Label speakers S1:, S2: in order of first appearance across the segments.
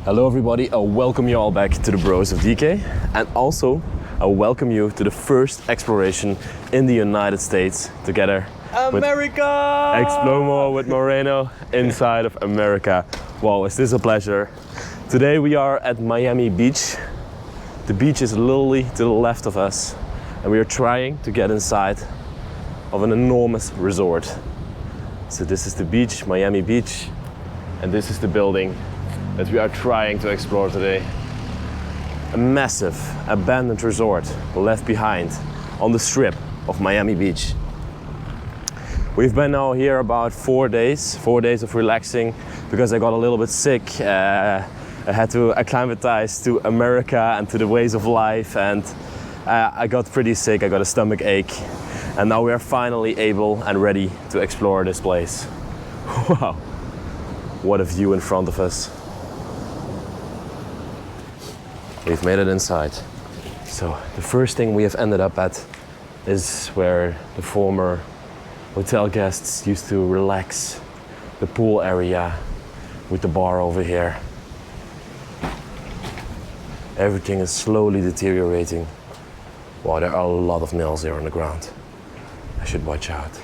S1: Hello everybody, I welcome you all back to the Bros of Decay, and also I welcome you to the first exploration in the United States together
S2: America!
S1: with Explore More with Moreno inside of America. Wow, is this a pleasure. Today we are at Miami Beach. The beach is literally to the left of us and we are trying to get inside of an enormous resort. So this is the beach, Miami Beach, and this is the building that we are trying to explore today. A massive abandoned resort left behind on the strip of Miami Beach. We've been now here about 4 days of relaxing because I got a little bit sick. I had to acclimatize to America and to the ways of life, and I got pretty sick. I got a stomach ache, and now we are finally able and ready to explore this place. Wow, what a view in front of us. We've made it inside. So the first thing we have ended up at is where the former hotel guests used to relax, the pool area with the bar over here. Everything is slowly deteriorating. Wow, there are a lot of nails here on the ground. I should watch out.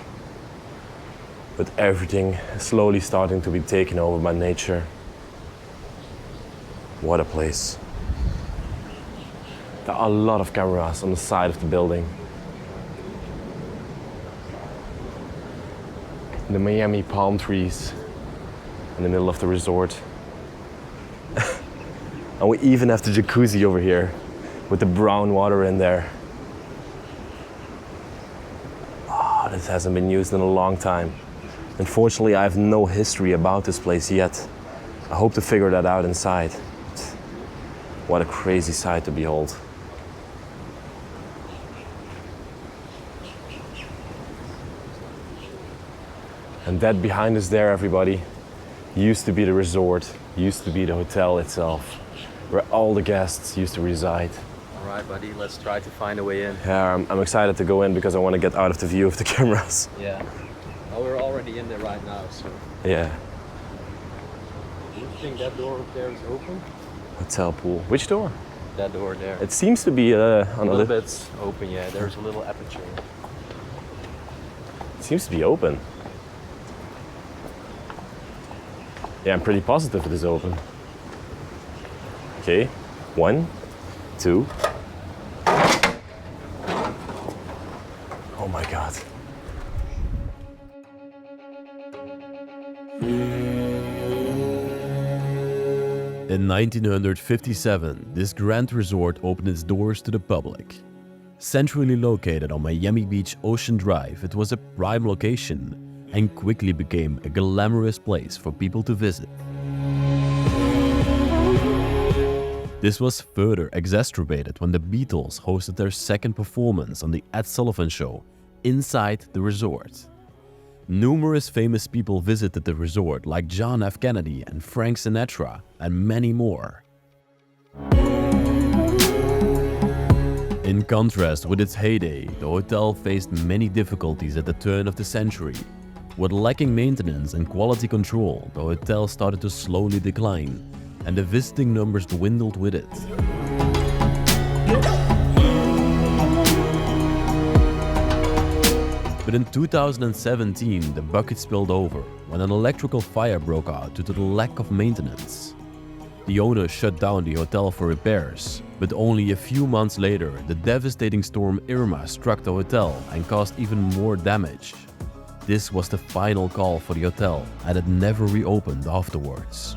S1: But everything is slowly starting to be taken over by nature. What a place. There are a lot of cameras on the side of the building. The Miami palm trees in the middle of the resort. And we even have the jacuzzi over here with the brown water in there. Oh, this hasn't been used in a long time. Unfortunately, I have no history about this place yet. I hope to figure that out inside. What a crazy sight to behold. And that behind us there, everybody, used to be the resort, used to be the hotel itself, where all the guests used to reside.
S2: All right, buddy, let's try to find a way in.
S1: Yeah, I'm excited to go in because I want to get out of the view of the cameras.
S2: Yeah. Well, we're already in there right now, so.
S1: Yeah.
S2: Do you think that door up there is open?
S1: Hotel pool. Which door?
S2: That door there.
S1: It seems to be on
S2: a little bit open, yeah. There's a little aperture.
S1: It seems to be open. Yeah, I'm pretty positive it is open. Okay, 1, 2. Oh my God.
S3: In 1957, this grand resort opened its doors to the public. Centrally located on Miami Beach Ocean Drive, it was a prime location and quickly became a glamorous place for people to visit. This was further exacerbated when the Beatles hosted their second performance on the Ed Sullivan Show inside the resort. Numerous famous people visited the resort, like John F. Kennedy and Frank Sinatra, and many more. In contrast with its heyday, the hotel faced many difficulties at the turn of the century. With lacking maintenance and quality control, the hotel started to slowly decline, and the visiting numbers dwindled with it. But in 2017, the bucket spilled over when an electrical fire broke out due to the lack of maintenance. The owner shut down the hotel for repairs, but only a few months later, the devastating storm Irma struck the hotel and caused even more damage. This was the final call for the hotel, and it never reopened afterwards.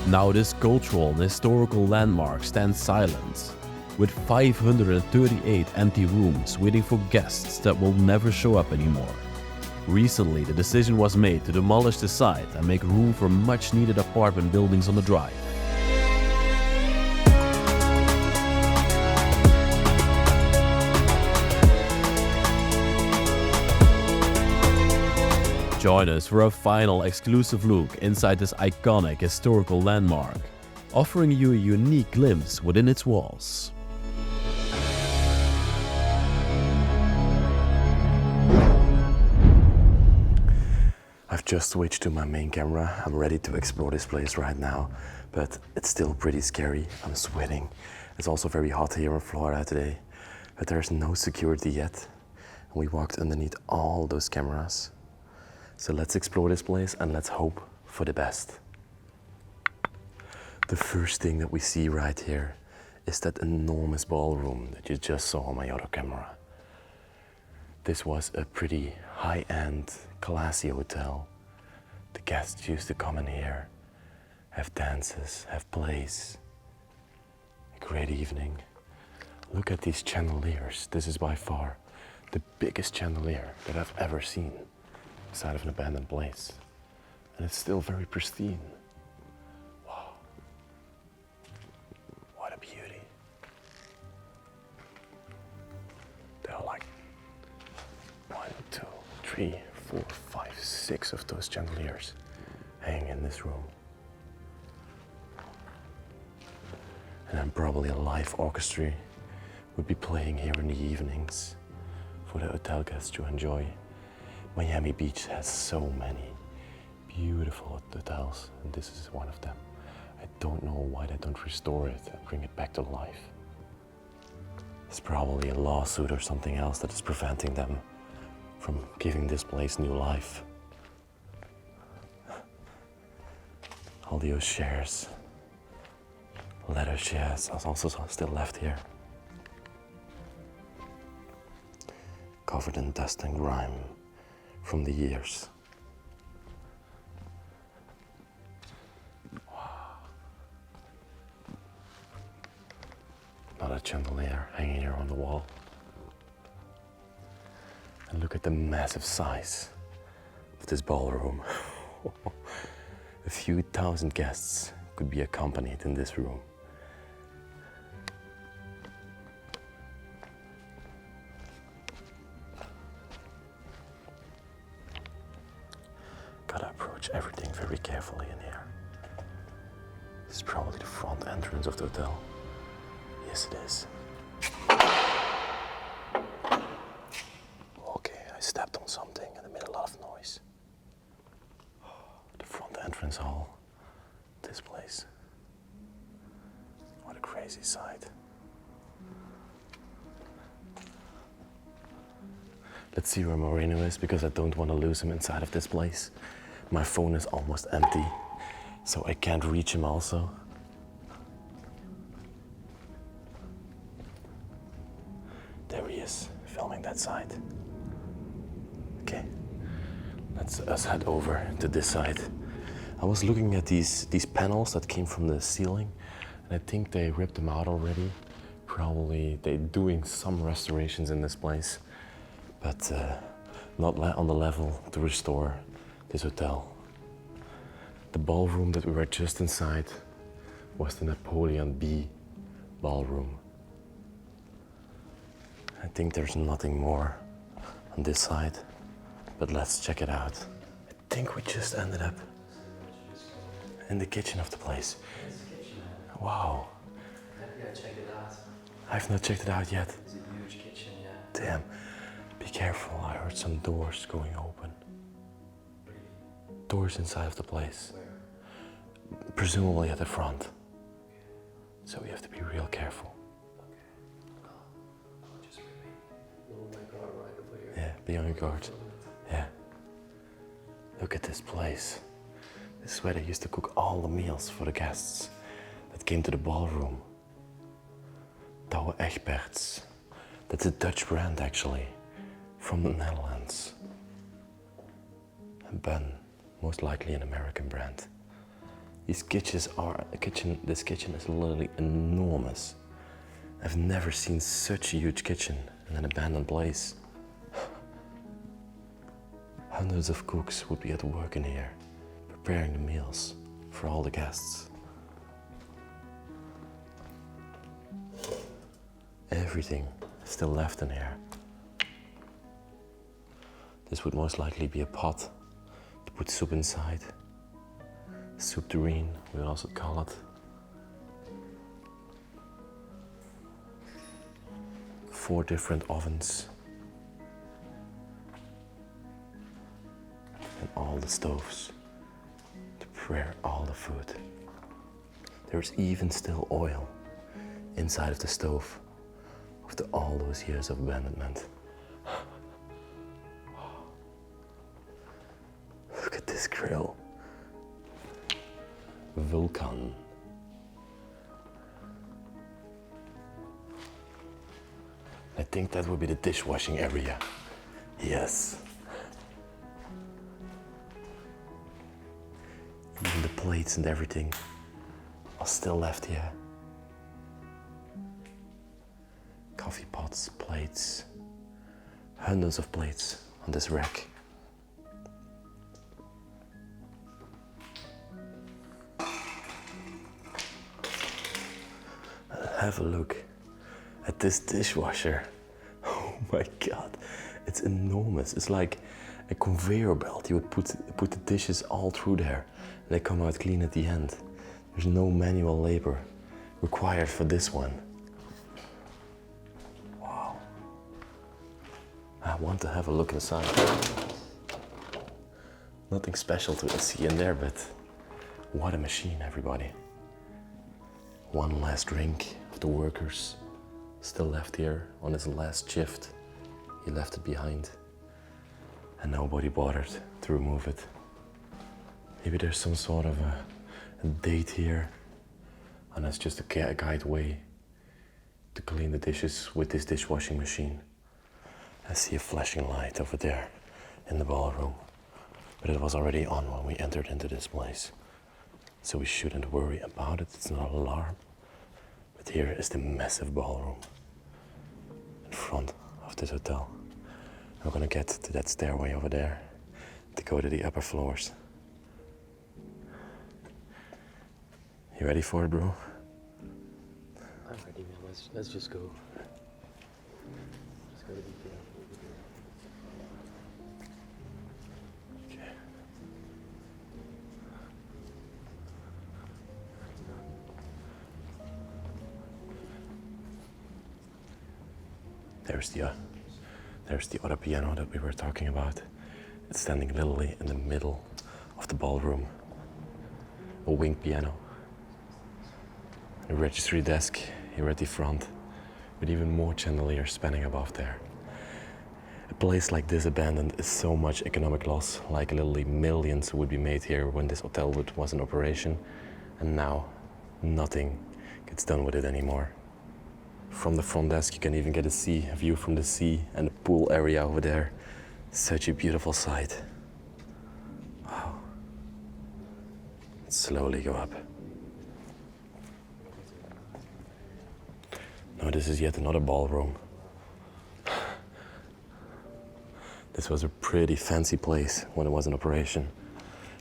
S3: Now this cultural and historical landmark stands silent, with 538 empty rooms waiting for guests that will never show up anymore. Recently, the decision was made to demolish the site and make room for much-needed apartment buildings on the drive. Join us for a final exclusive look inside this iconic historical landmark, offering you a unique glimpse within its walls.
S1: just switched to my main camera. I'm ready to explore this place right now, but it's still pretty scary. I'm sweating. It's also very hot here in Florida today, but there's no security yet. We walked underneath all those cameras. So let's explore this place and let's hope for the best. The first thing that we see right here is that enormous ballroom that you just saw on my other camera. This was a pretty high-end, classy hotel. The guests used to come in here, have dances, have plays. A great evening. Look at these chandeliers. This is by far the biggest chandelier that I've ever seen inside of an abandoned place. And it's still very pristine. Wow. What a beauty. There are like 1, 2, 3, 4, 5, 6 of those chandeliers hanging in this room. And then probably a live orchestra would be playing here in the evenings for the hotel guests to enjoy. Miami Beach has so many beautiful hotels, and this is one of them. I don't know why they don't restore it and bring it back to life. It's probably a lawsuit or something else that is preventing them from giving this place new life. All those chairs, leather chairs, are also still left here. Covered in dust and grime from the years. Wow. Another chandelier hanging here on the wall. And look at the massive size of this ballroom. A few thousand guests could be accompanied in this room. Gotta approach everything very carefully in here. This is probably the front entrance of the hotel. Yes, it is. Okay, I stepped on something and it made a lot of noise. The front entrance hall, this place. What a crazy sight. Let's see where Moreno is, because I don't want to lose him inside of this place. My phone is almost empty, so I can't reach him also. There he is, filming that side. Okay, let's us head over to this side. I was looking at these panels that came from the ceiling, and I think they ripped them out already. Probably they're doing some restorations in this place, but not on the level to restore this hotel. The ballroom that we were just inside was the Napoleon B ballroom. I think there's nothing more on this side, but let's check it out. I think we just ended up in the kitchen of the place. Wow.
S2: Yeah, check it out.
S1: I've not checked it out yet.
S2: It's a huge kitchen, yeah.
S1: Damn. Be careful, I heard some doors going open. Doors inside of the place.
S2: Where?
S1: Presumably at the front. So we have to be real careful.
S2: Okay. Well, I'll just remain. Oh my god, right over here.
S1: Yeah, be on your guard. Yeah. Look at this place. This is where they used to cook all the meals for the guests that came to the ballroom. Douwe Egberts. That's a Dutch brand actually, from the Netherlands. And Ben, most likely an American brand. This kitchen is literally enormous. I've never seen such a huge kitchen in an abandoned place. Hundreds of cooks would be at work in here, preparing the meals for all the guests. Everything is still left in here. This would most likely be a pot to put soup inside. Soup tureen, we would also call it. 4 different ovens. And all all the stoves, to prepare all the food. There's even still oil inside of the stove after all those years of abandonment. Look at this grill. Vulcan. I think that would be the dishwashing area. Yes. Even the plates and everything are still left here. Coffee pots, plates, hundreds of plates on this rack. Have a look at this dishwasher. Oh my God, it's enormous. It's like a conveyor belt. You would put the dishes all through there and they come out clean at the end. There's no manual labor required for this one. Wow. I want to have a look inside. Nothing special to see in there, but what a machine, everybody. One last drink of the workers still left here on his last shift. He left it behind and nobody bothered to remove it. Maybe there's some sort of a date here and that's just a guide way to clean the dishes with this dishwashing machine. I see a flashing light over there in the ballroom, but it was already on when we entered into this place. So we shouldn't worry about it, it's not an alarm. But here is the massive ballroom in front of this hotel. We're gonna get to that stairway over there to go to the upper floors. You ready for it, bro?
S2: I'm ready, man. Let's just go. Just gotta be careful.
S1: Okay. There's the other piano that we were talking about. It's standing literally in the middle of the ballroom. A winged piano. A registry desk here at the front, with even more chandeliers spanning above there. A place like this abandoned is so much economic loss, like literally millions would be made here when this hotel was in operation, and now nothing gets done with it anymore. From the front desk you can even get a view from the sea and the pool area over there. Such a beautiful sight. Wow. Let's slowly go up. Now this is yet another ballroom. This was a pretty fancy place when it was in operation.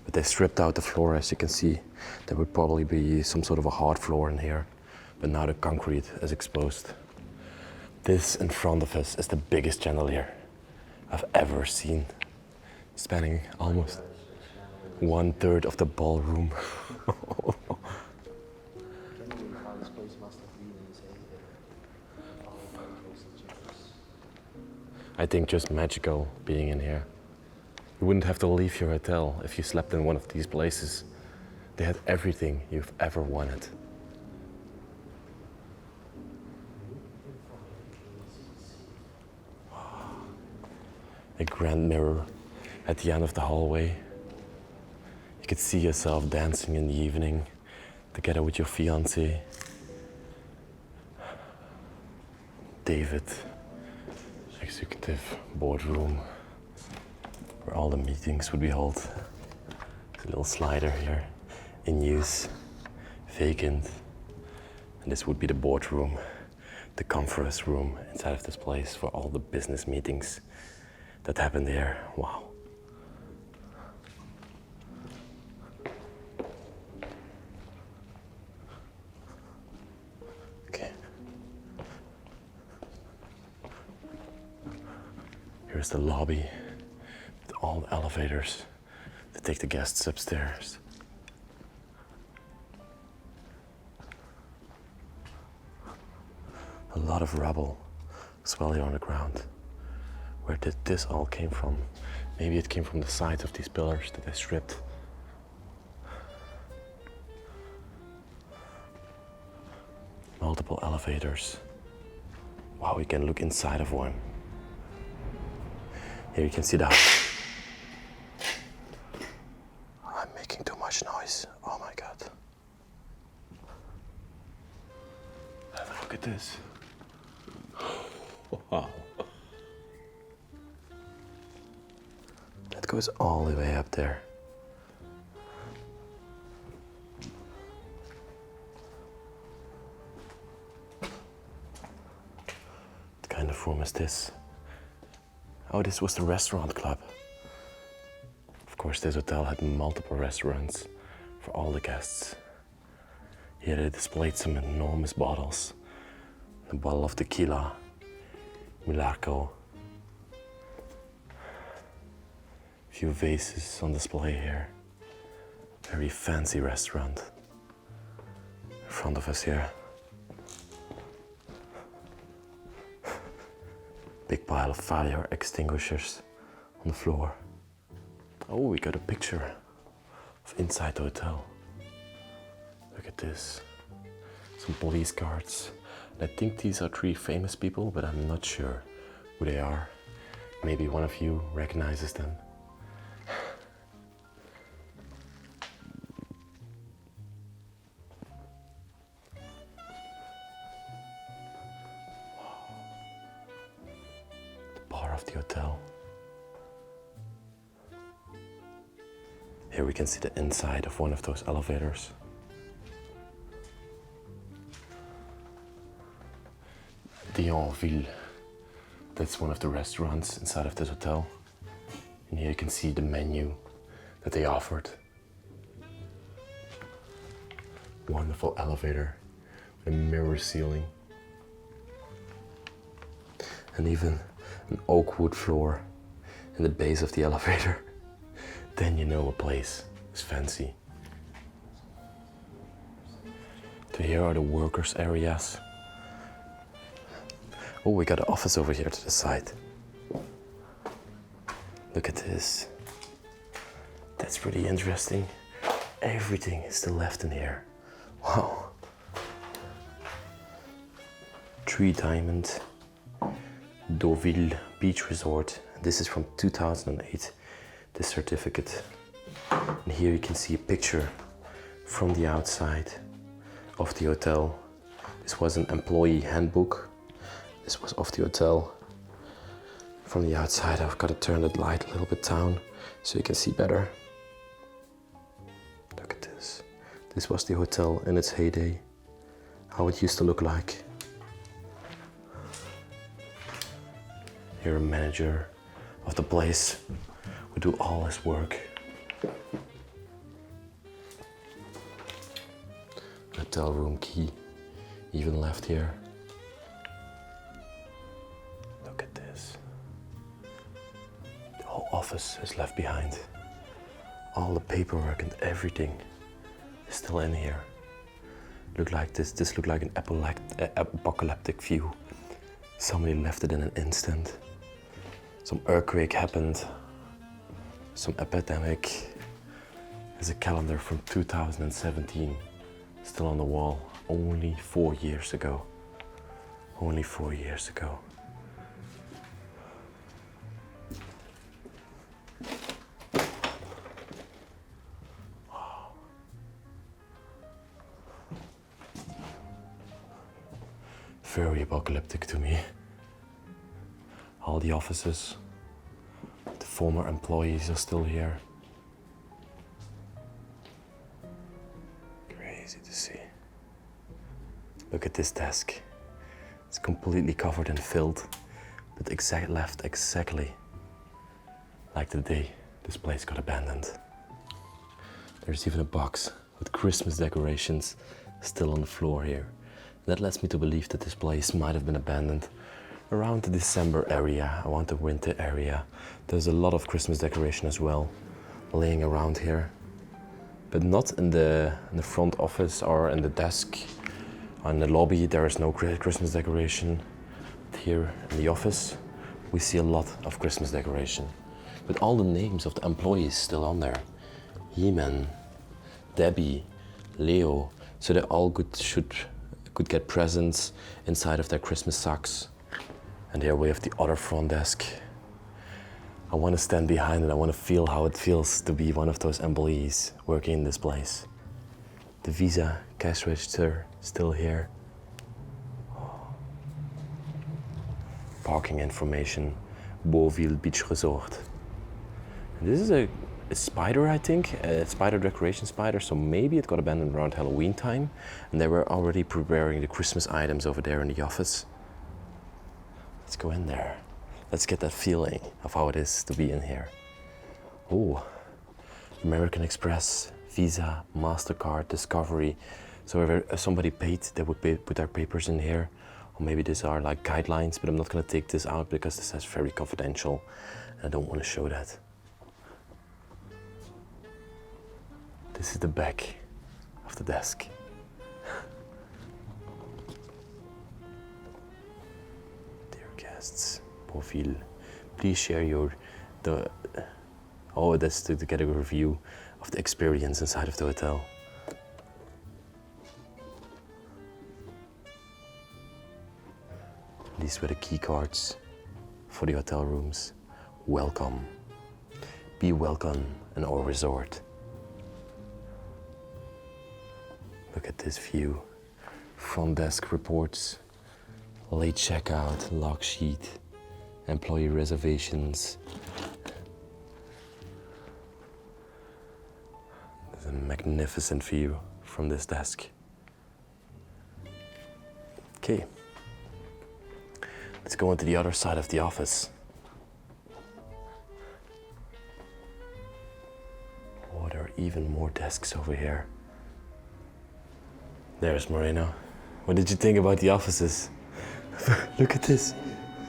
S1: But they stripped out the floor, as you can see. There would probably be some sort of a hard floor in here. But now the concrete is exposed. This in front of us is the biggest chandelier I've ever seen, spanning almost 1/3 of the ballroom. I think just magical being in here. You wouldn't have to leave your hotel if you slept in one of these places. They had everything you've ever wanted. A grand mirror at the end of the hallway. You could see yourself dancing in the evening together with your fiancé. David, executive boardroom, where all the meetings would be held. There's a little slider here in use, vacant. And this would be the boardroom, the conference room inside of this place for all the business meetings that happened here. Wow. Okay. Here's the lobby with all the elevators to take the guests upstairs. A lot of rubble swelling on the ground. Where did this all came from? Maybe it came from the sides of these pillars that I stripped. Multiple elevators. Wow, we can look inside of one. Here you can see the house. I'm making too much noise. Oh my god. Have a look at this. Wow. That goes all the way up there. What kind of room is this? Oh, this was the restaurant club. Of course, this hotel had multiple restaurants for all the guests. Here they displayed some enormous bottles. A bottle of tequila, Milarco. A few vases on display here. Very fancy restaurant. In front of us here. Big pile of fire extinguishers on the floor. Oh, we got a picture of inside the hotel. Look at this. Some police guards. And I think these are 3 famous people, but I'm not sure who they are. Maybe one of you recognizes them. Of the hotel. Here we can see the inside of one of those elevators. D'Anville. That's one of the restaurants inside of this hotel. And here you can see the menu that they offered. Wonderful elevator with a mirror ceiling. And even an oak wood floor in the base of the elevator. Then you know a place is fancy. So here are the workers' areas. Oh, we got an office over here to the side. Look at this. That's pretty interesting. Everything is still left in here. Wow. 3 Diamond Deauville Beach Resort. This is from 2008, this certificate. And here you can see a picture from the outside of the hotel. This was an employee handbook. This was of the hotel. From the outside, I've got to turn the light a little bit down so you can see better. Look at this. This was the hotel in its heyday, how it used to look like. Here a manager of the place would do all his work. Hotel room key, even left here. Look at this. The whole office is left behind. All the paperwork and everything is still in here. Look like this looked like an apocalyptic view. Somebody left it in an instant. Some earthquake happened, some epidemic. There's a calendar from 2017, still on the wall, only 4 years ago. Only 4 years ago. Wow. Very apocalyptic to me. All the offices, the former employees are still here. Crazy to see. Look at this desk. It's completely covered in filth, but left exactly like the day this place got abandoned. There's even a box with Christmas decorations still on the floor here. That leads me to believe that this place might have been abandoned around the December area, around the winter area. There's a lot of Christmas decoration as well, laying around here. But not in the front office or in the desk. In the lobby there is no Christmas decoration. But here in the office we see a lot of Christmas decoration.
S2: with all the names of the employees still on there. He-Man, Debbie, Leo, so they all could get presents inside of their Christmas socks. And here we have the other front desk. I want to stand behind it. I want to feel how it feels to be one of those employees working in this place. The Visa cash register still here. Parking information, Beauville Beach Resort. And this is a spider, I think, a spider decoration spider, so maybe it got abandoned around Halloween time, and they were already preparing the Christmas items over there in the office. Let's go in there. Let's get that feeling of how it is to be in here. Oh, American Express, Visa, MasterCard, Discovery. So if somebody paid, they would put their papers in here. Or maybe these are like guidelines, but I'm not gonna take this out because this is very confidential and I don't want to show that. This is the back of the desk. Dear guests, Beauville, please share that's to get a review of the experience inside of the hotel. These were the key cards for the hotel rooms. Welcome. Be welcome in our resort. Look at this view. Front desk reports, late checkout, log sheet, employee reservations. There's a magnificent view from this desk. Okay. Let's go into the other side of the office. Oh, there are even more desks over here. There's Moreno. What did you think about the offices? Look at this.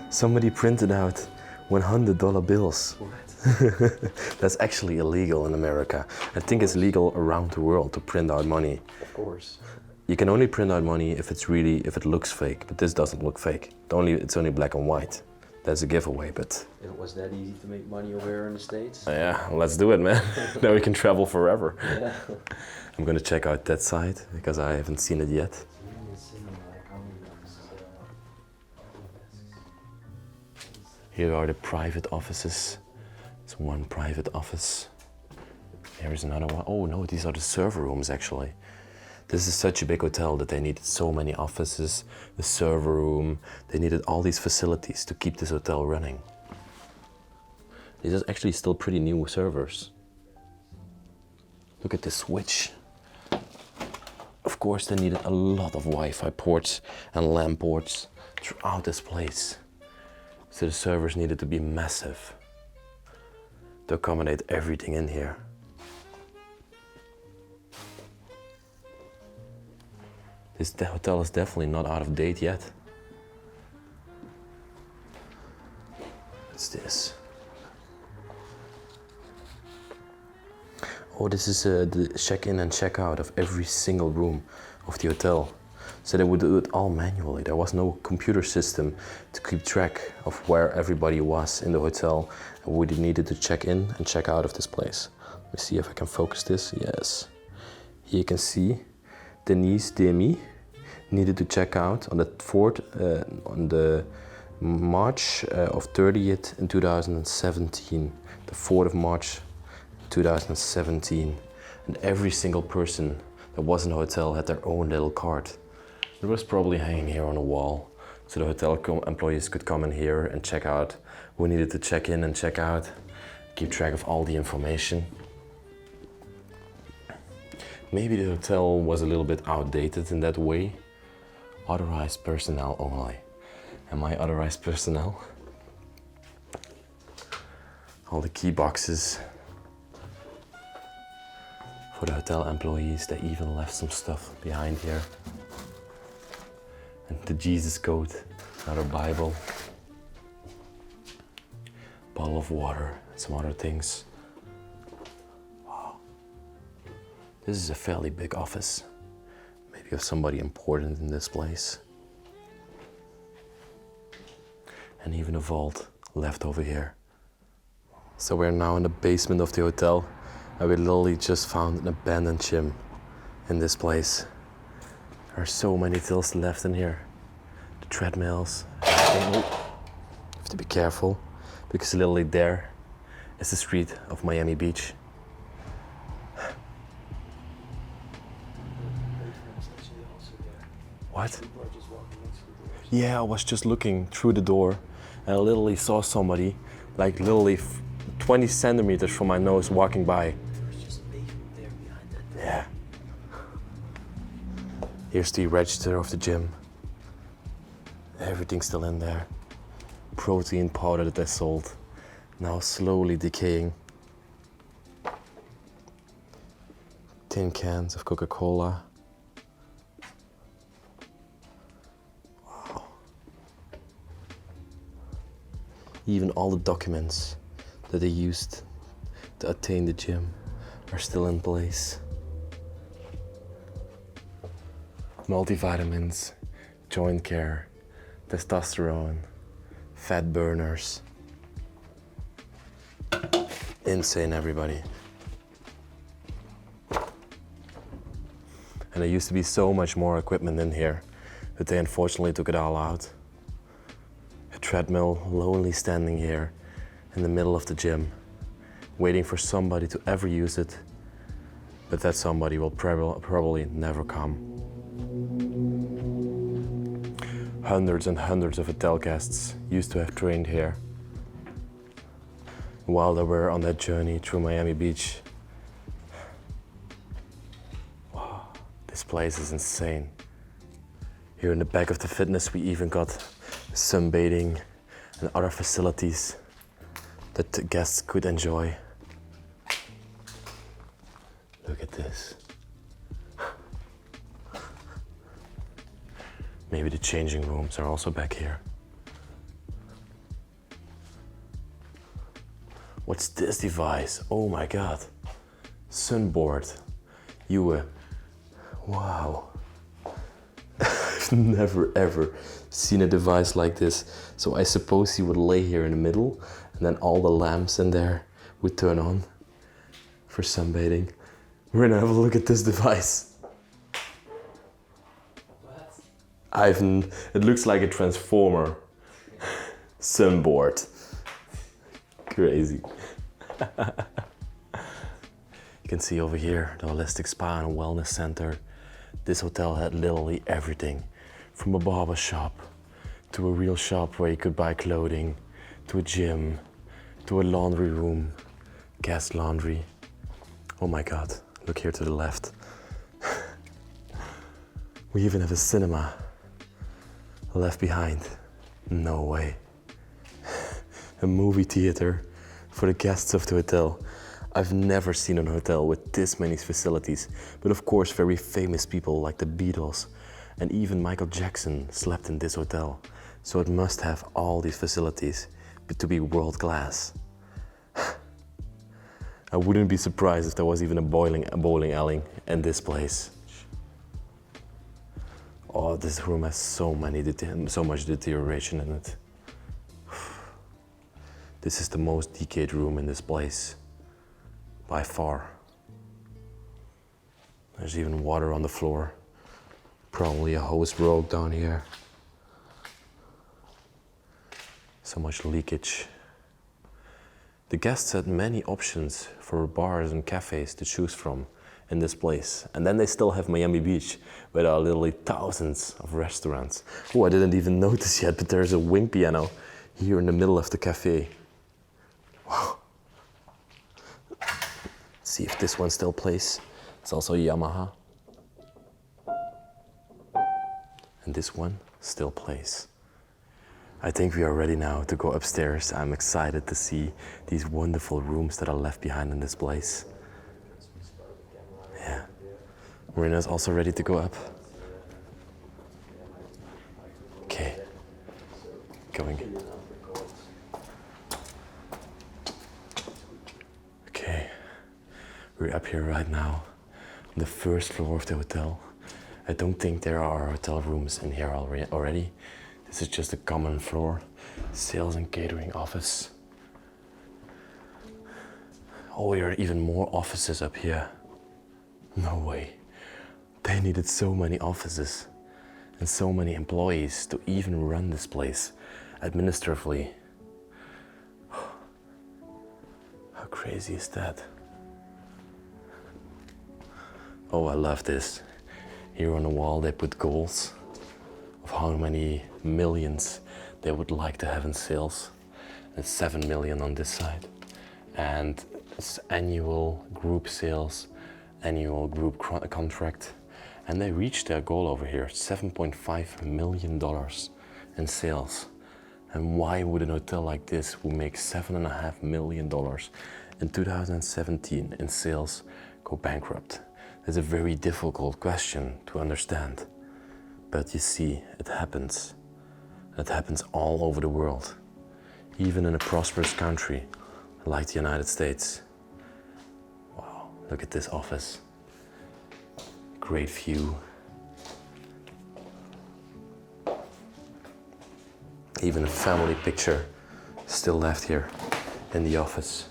S2: Somebody printed out $100 bills. What?
S1: That's actually illegal in America. I think it's legal around the world to print out money.
S2: Of course.
S1: You can only print out money if it looks fake, but this doesn't look fake. It's only black and white. That's a giveaway, but...
S2: If it was that easy to make money over here in the States?
S1: Yeah, let's do it, man. Now we can travel forever.
S2: Yeah.
S1: I'm gonna check out that side, because I haven't seen it yet. Here are the private offices. It's one private office. Here is another one. Oh no, these are the server rooms actually. This is such a big hotel that they needed so many offices, the server room. They needed all these facilities to keep this hotel running. These are actually still pretty new servers. Look at this switch. Of course, they needed a lot of Wi-Fi ports and LAN ports throughout this place. So the servers needed to be massive to accommodate everything in here. This hotel is definitely not out of date yet. What's this? Oh, this is the check-in and check-out of every single room of the hotel. So they would do it all manually. There was no computer system to keep track of where everybody was in the hotel and we needed to check in and check out of this place. Let me see if I can focus this. Yes. Here you can see Denise Demi needed to check out on the March of 30th in 2017. The 4th of March 2017. And every single person that was in the hotel had their own little card. It was probably hanging here on a wall, so the hotel employees could come in here and check out who needed to check in and check out, keep track of all the information. Maybe the hotel was a little bit outdated in that way. Authorized personnel only. Am I authorized personnel? All the key boxes for the hotel employees. They even left some stuff behind here. And the Jesus code, another Bible, bottle of water, and some other things. Wow. This is a fairly big office. Maybe of somebody important in this place. And even a vault left over here.
S2: So we're now in the basement of the hotel, and we literally just found an abandoned gym in this place. There are so many things still left in here. The treadmills, everything. Oh, you have to be careful, because literally there is the street of Miami Beach. What? Yeah, I was just looking through the door, and I literally saw somebody, like literally 20 centimeters from my nose walking by.
S4: There's just a basement there behind that.
S2: Yeah. Here's the register of the gym. Everything's still in there. Protein powder that they sold, now slowly decaying. Tin cans of Coca-Cola. Wow. Even all the documents that they used to attain the gym are still in place. Multivitamins, joint care, testosterone, fat burners. Insane, everybody. And there used to be so much more equipment in here, but they unfortunately took it all out. A treadmill lonely standing here in the middle of the gym, waiting for somebody to ever use it, but that somebody will probably never come. Hundreds and hundreds of hotel guests used to have trained here while they were on that journey through Miami Beach. Wow, this place is insane. Here in the back of the fitness, we even got sunbathing and other facilities that the guests could enjoy. Look at this. Maybe the changing rooms are also back here. What's this device? Oh my God. Sunboard. Wow. I've never ever seen a device like this. So I suppose you would lay here in the middle and then all the lamps in there would turn on for sunbathing. We're gonna have a look at this device. It looks like a transformer. Sunboard. Crazy. You can see over here the holistic spa and wellness center. This hotel had literally everything, from a barber shop to a real shop where you could buy clothing, to a gym, to a laundry room, guest laundry. Oh my God, look here to the left. We even have a cinema left behind. No way. A movie theater for the guests of the hotel. I've never seen a hotel with this many facilities, but of course very famous people like the Beatles and even Michael Jackson slept in this hotel. So it must have all these facilities to be world class. I wouldn't be surprised if there was even a bowling alley in this place. Oh, this room has so much deterioration in it. This is the most decayed room in this place, by far. There's even water on the floor. Probably a hose broke down here. So much leakage. The guests had many options for bars and cafes to choose from in this place. And then they still have Miami Beach, where there are literally thousands of restaurants. Oh, I didn't even notice yet, but there's a wing piano here in the middle of the cafe. Wow. Let's see if this one still plays. It's also a Yamaha. And this one still plays. I think we are ready now to go upstairs. I'm excited to see these wonderful rooms that are left behind in this place. Yeah. Marina's also ready to go up. Okay. Going. Okay. We're up here right now on the first floor of the hotel. I don't think there are hotel rooms in here already. This is just a common floor, sales and catering office. Oh, there are even more offices up here. No way. They needed so many offices and so many employees to even run this place administratively. How crazy is that? Oh, I love this. Here on the wall they put goals of how many millions they would like to have in sales. It's 7 million on this side. And it's annual group sales, annual group contract. And they reached their goal over here, $7.5 million in sales. And why would an hotel like this, who makes $7.5 million in 2017 in sales, go bankrupt? It's a very difficult question to understand. But you see, it happens. It happens all over the world. Even in a prosperous country like the United States. Wow, look at this office. Great view. Even a family picture still left here in the office.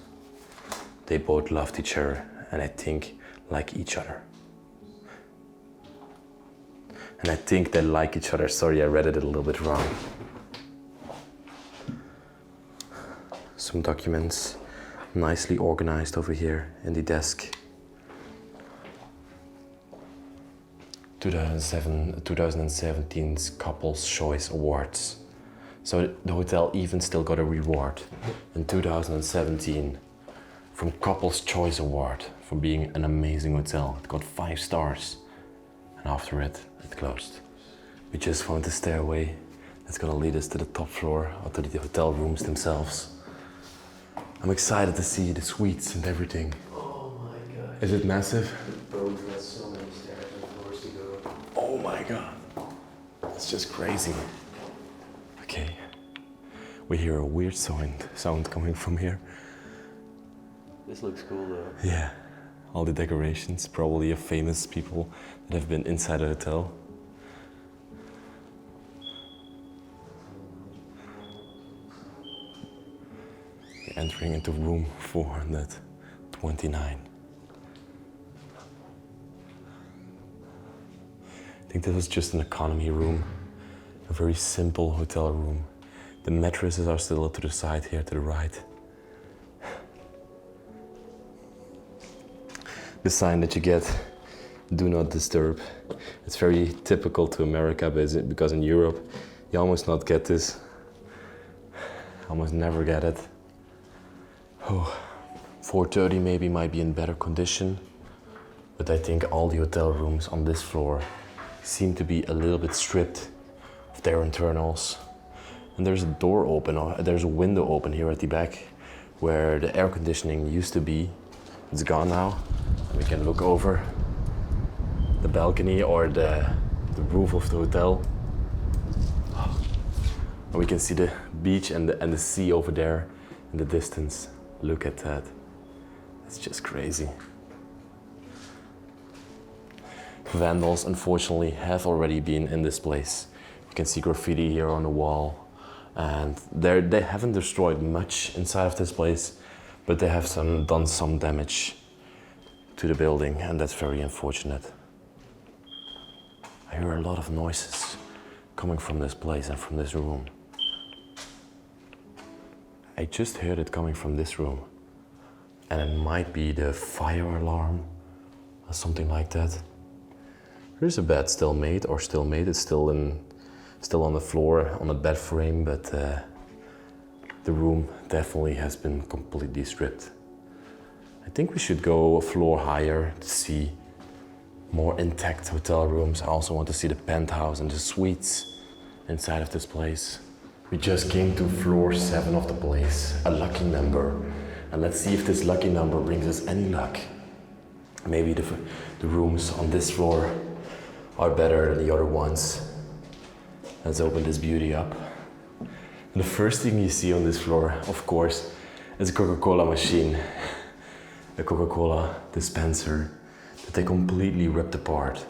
S2: They both loved each other and I think like each other. And I think they like each other. Sorry, I read it a little bit wrong. Some documents nicely organized over here in the desk. 2017's Couples Choice Awards. So the hotel even still got a reward in 2017 from Couples Choice Award for being an amazing hotel. It got 5 stars. And after it closed. We just found the stairway that's gonna lead us to the top floor or to the hotel rooms themselves. I'm excited to see the suites and everything.
S4: Oh my god.
S2: Is it massive?
S4: Bro, we've got so many stairs and floors to go.
S2: Oh my god. It's just crazy. Okay. We hear a weird sound coming from here.
S4: This looks cool though.
S2: Yeah. All the decorations, probably of famous people that have been inside a hotel. We're entering into room 429. I think this was just an economy room, a very simple hotel room. The mattresses are still to the side here, to the right. The sign that you get, do not disturb. It's very typical to America, because in Europe, you almost not get this. Almost never get it. Oh, 430 maybe might be in better condition, but I think all the hotel rooms on this floor seem to be a little bit stripped of their internals. And there's a door open, or there's a window open here at the back, where the air conditioning used to be. It's gone now. We can look over the balcony or the roof of the hotel. And we can see the beach and the sea over there in the distance. Look at that. It's just crazy. Vandals, unfortunately, have already been in this place. You can see graffiti here on the wall. And they haven't destroyed much inside of this place, but they have done some damage to the building, and that's very unfortunate. I hear a lot of noises coming from this place and from this room. I just heard it coming from this room, and it might be the fire alarm or something like that. There's a bed still made. It's still on the floor on a bed frame, but the room definitely has been completely stripped. I think we should go a floor higher to see more intact hotel rooms. I also want to see the penthouse and the suites inside of this place. We just came to floor 7 of the place, a lucky number. And let's see if this lucky number brings us any luck. Maybe the rooms on this floor are better than the other ones. Let's open this beauty up. And the first thing you see on this floor, of course, is a Coca-Cola machine. A Coca-Cola dispenser that they completely ripped apart,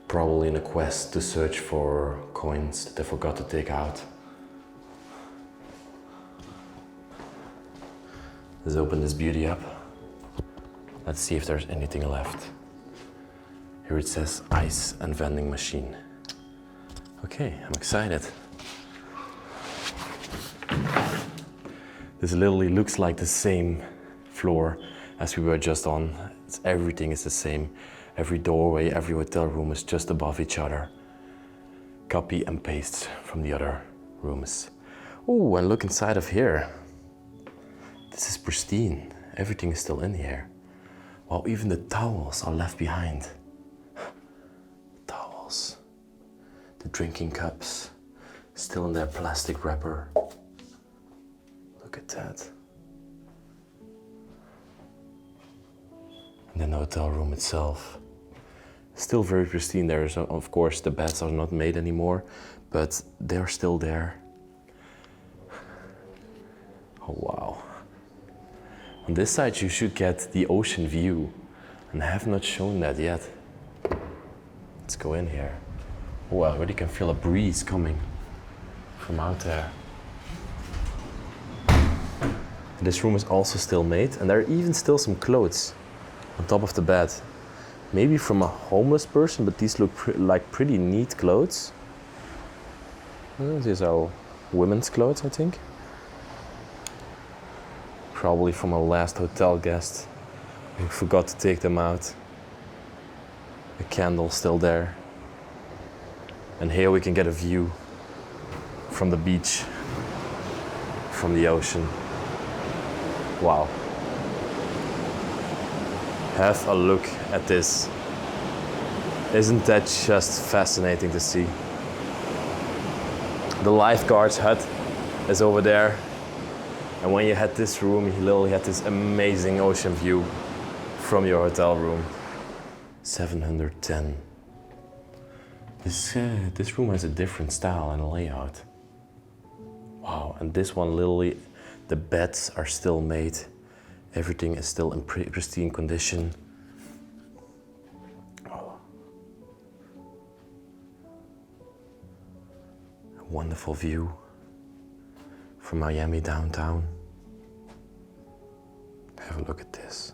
S2: probably in a quest to search for coins that they forgot to take out. Let's open this beauty up. Let's see if there's anything left. Here it says ice and vending machine. Okay, I'm excited. This literally looks like the same floor as we were just on. Everything is the same. Every doorway, every hotel room is just above each other. Copy and paste from the other rooms. Oh, and look inside of here. This is pristine. Everything is still in here. Wow, even the towels are left behind. Towels. The drinking cups, still in their plastic wrapper. Look at that. And then the hotel room itself. Still very pristine. There's, of course, the beds are not made anymore, but they're still there. Oh, wow. On this side, you should get the ocean view, and I have not shown that yet. Let's go in here. Oh, I already can feel a breeze coming from out there. This room is also still made, and there are even still some clothes on top of the bed. Maybe from a homeless person, but these look like pretty neat clothes. These are women's clothes, I think. Probably from a last hotel guest who forgot to take them out. The candle still there. And here we can get a view from the beach, from the ocean. Wow. Have a look at this. Isn't that just fascinating to see? The lifeguard's hut is over there. And when you had this room, you literally had this amazing ocean view from your hotel room. 710. This room has a different style and layout. Wow, and this one literally, the beds are still made. Everything is still in pristine condition. Oh. A wonderful view from Miami downtown. Have a look at this.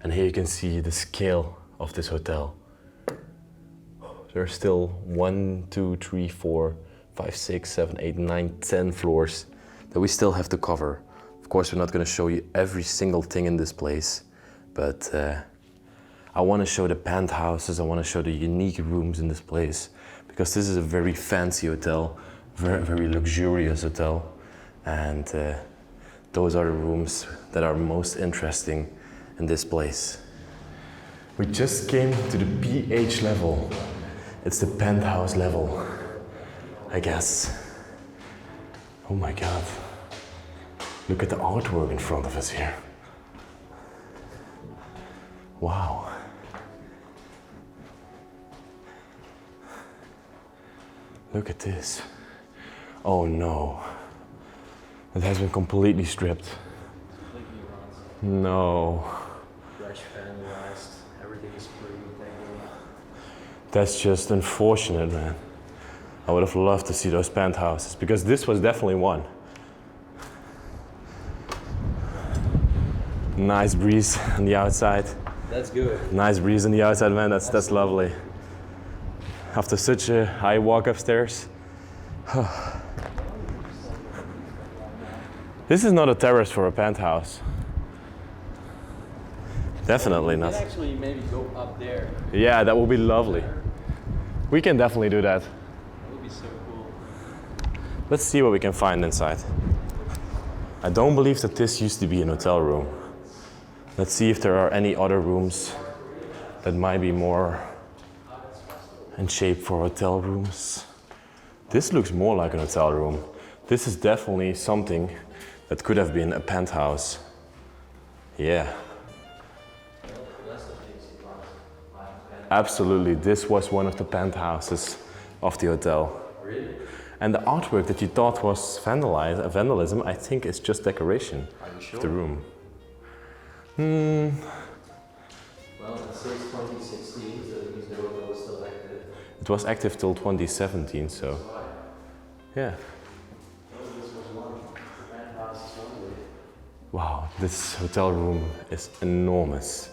S2: And here you can see the scale of this hotel. There are still 1, 2, 3, 4, 5, 6, 7, 8, 9, 10 floors that we still have to cover. Of course, we're not going to show you every single thing in this place, but I want to show the penthouses, I want to show the unique rooms in this place, because this is a very fancy hotel, very luxurious hotel, and those are the rooms that are most interesting in this place. We just came to the PH level. It's the penthouse level, I guess. Oh my God. Look at the artwork in front of us here. Wow. Look at this. Oh no. It has been completely stripped. No.
S4: Fresh vandalized. Everything is pretty.
S1: That's just unfortunate, man. I would have loved to see those penthouses, because this was definitely one. Nice breeze on the outside.
S4: That's good.
S1: Nice breeze on the outside, man. That's lovely. After such a high walk upstairs. This is not a terrace for a penthouse. Definitely not.
S4: You can actually maybe go up there.
S1: Yeah, that would be lovely. We can definitely do that.
S4: That would be so cool.
S1: Let's see what we can find inside. I don't believe that this used to be an hotel room. Let's see if there are any other rooms that might be more in shape for hotel rooms. This looks more like an hotel room. This is definitely something that could have been a penthouse. Yeah. Absolutely, this was one of the penthouses of the hotel.
S4: Really?
S1: And the artwork that you thought was vandalism, I think is just decoration of the room.
S4: Well, it says 2016, so that means the hotel was still active.
S1: It was active till 2017, so yeah.
S4: This was one. The penthouse is one way.
S2: Wow, this hotel room is enormous.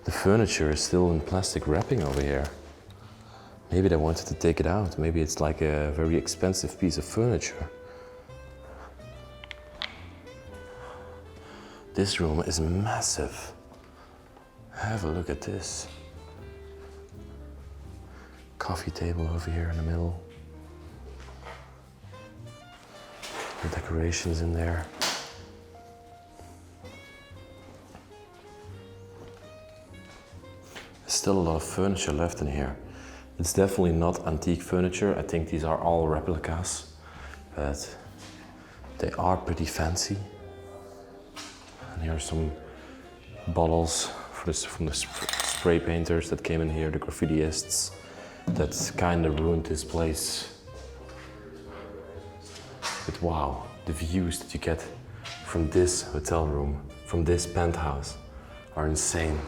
S2: The furniture is still in plastic wrapping over here. Maybe they wanted to take it out. Maybe it's like a very expensive piece of furniture. This room is massive. Have a look at this. Coffee table over here in the middle. The decorations in there. There's still a lot of furniture left in here. It's definitely not antique furniture. I think these are all replicas, but they are pretty fancy. And here are some bottles from the spray painters that came in here, the graffitiists that kind of ruined this place. But wow, the views that you get from this hotel room, from this penthouse, are insane.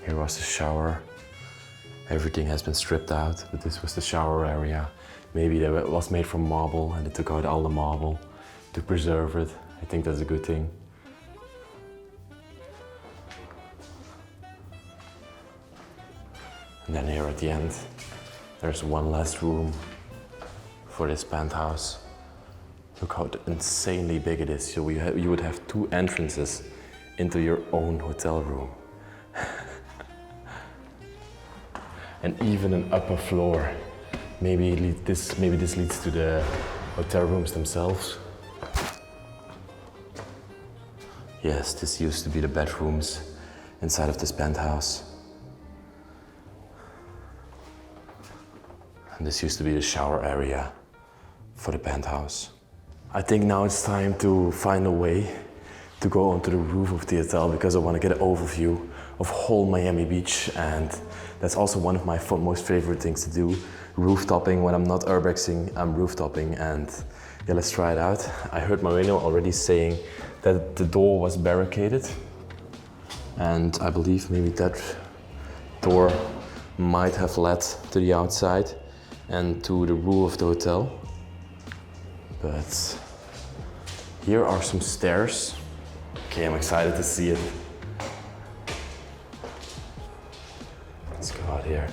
S2: Here was the shower. Everything has been stripped out, but this was the shower area. Maybe it was made from marble and they took out all the marble to preserve it. I think that's a good thing. And then here at the end, there's one last room for this penthouse. Look how insanely big it is. So you would have 2 entrances into your own hotel room. And even an upper floor. Maybe this leads to the hotel rooms themselves. Yes, this used to be the bedrooms inside of this penthouse. And this used to be the shower area for the penthouse. I think now it's time to find a way to go onto the roof of the hotel because I want to get an overview of whole Miami Beach, and that's also one of my most favorite things to do. Rooftopping. When I'm not urbexing, I'm rooftopping, and yeah, let's try it out. I heard Marino already saying that the door was barricaded, and I believe maybe that door might have led to the outside and to the roof of the hotel. But here are some stairs. Okay, I'm excited to see it. Let's go out here.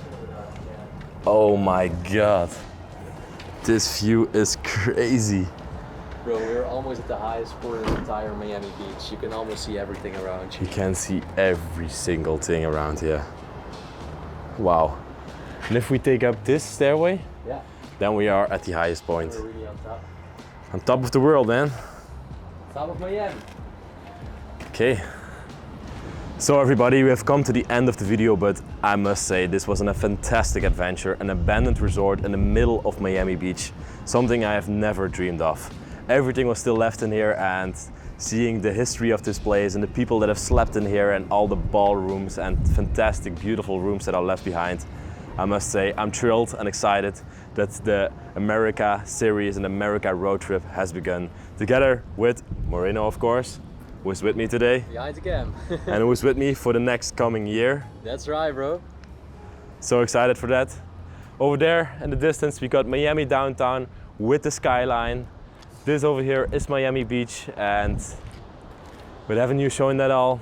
S2: Oh my God. This view is crazy.
S4: Bro, we're almost at the highest point of the entire Miami Beach. You can almost see everything around you.
S2: You can see every single thing around here. Wow. And if we take up this stairway,
S4: Yeah,
S2: then we are at the highest point.
S4: we're really on top.
S2: On top of the world, man.
S4: Top of Miami.
S2: Okay. So everybody, we have come to the end of the video, but I must say this was a fantastic adventure, an abandoned resort in the middle of Miami Beach, something I have never dreamed of. Everything was still left in here, and seeing the history of this place and the people that have slept in here and all the ballrooms and fantastic, beautiful rooms that are left behind, I must say I'm thrilled and excited that the America series and America road trip has begun, together with Moreno, of course, who is with me today
S4: Behind the cam.
S2: and who is with me for the next coming year.
S4: That's right, bro.
S2: So excited for that. Over there in the distance we got Miami downtown with the skyline. This over here is Miami Beach, and with having you showing that all,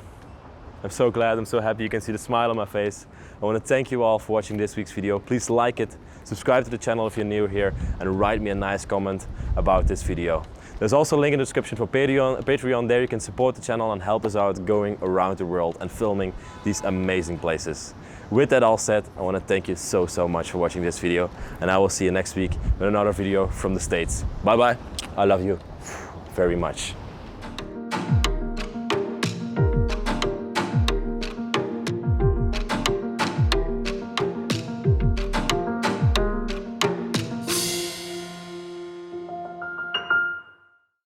S2: I'm so glad, I'm so happy. You can see the smile on my face. I want to thank you all for watching this week's video. Please like it, subscribe to the channel if you're new here, and write me a nice comment about this video. There's also a link in the description for Patreon. There you can support the channel and help us out going around the world and filming these amazing places. With that all said, I want to thank you so much for watching this video, and I will see you next week with another video from the States. Bye bye. I love you very much.